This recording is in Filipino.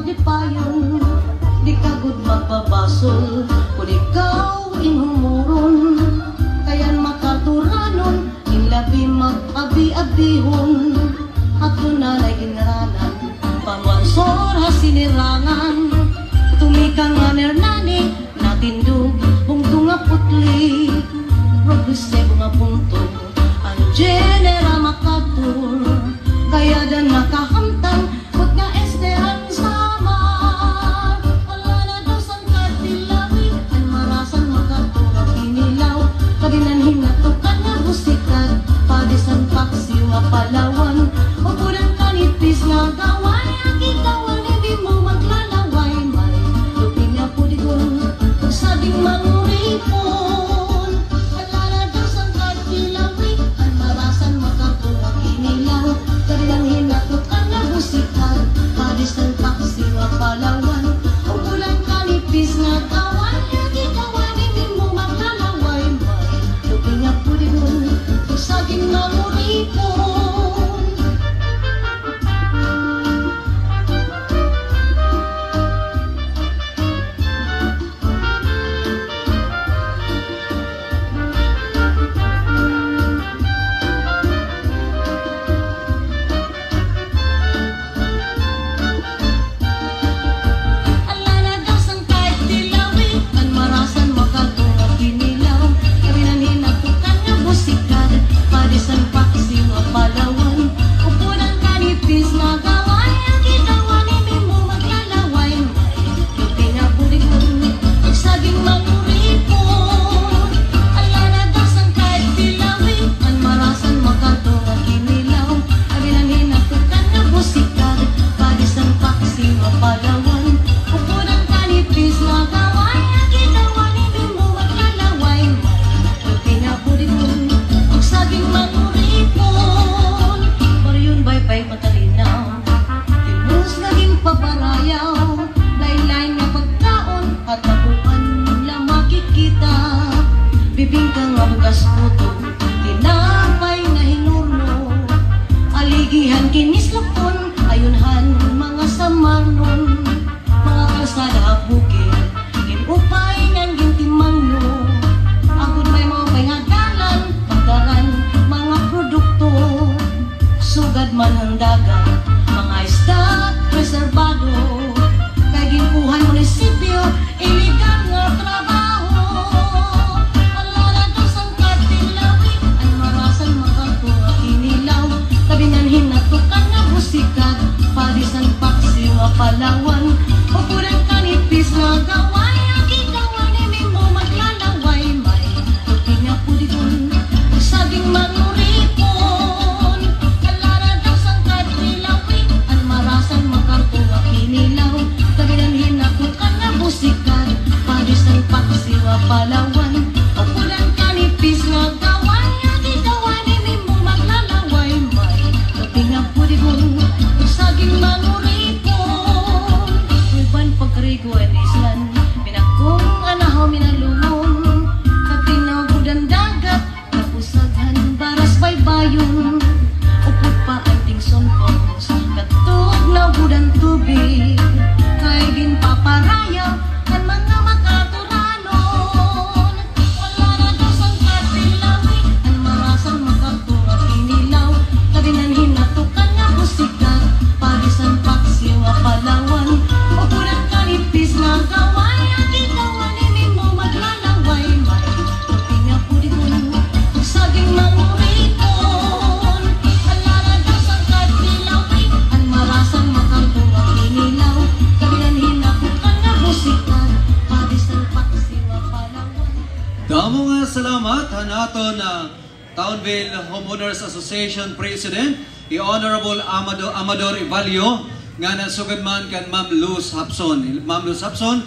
di payon, di kagud magpabasol, kung ikaw inhumuron, kayan makaturanon, inlabi mag-abi-abihon, at tunalay ginranan, pamansor ha sinirangan, tumikang nga nernani, natindog, bungtong nga putli, progresib nga punto, ang genera makatur, kaya dan nakahamtang, kut nga esteran sama, wala na dos ang katilawi, ang marasan makatur, kinilaw, kabinanhin na tukan nga busikat, padisan paksi nga palawan, upunan kanipis nga gaway, ang ikawan, hindi mo maglalaway, may lupin nga pudigon, sabing manguripon, wala na dos ang katilawi, ang marasan makatur, kinilaw, kabinanhin na tukan nga busikat, padisan paksi nga palawan, upunan kanipis nga gaway, ang ikawan, hindi mo maglalaway, may lupin nga pudigon, sabing manguripon. Townville Homeowners Association President, i-Honorable Amador Ivalio, nga nasugad man kan Ma'am Luz Hapson. Ma'am Luz Hapson,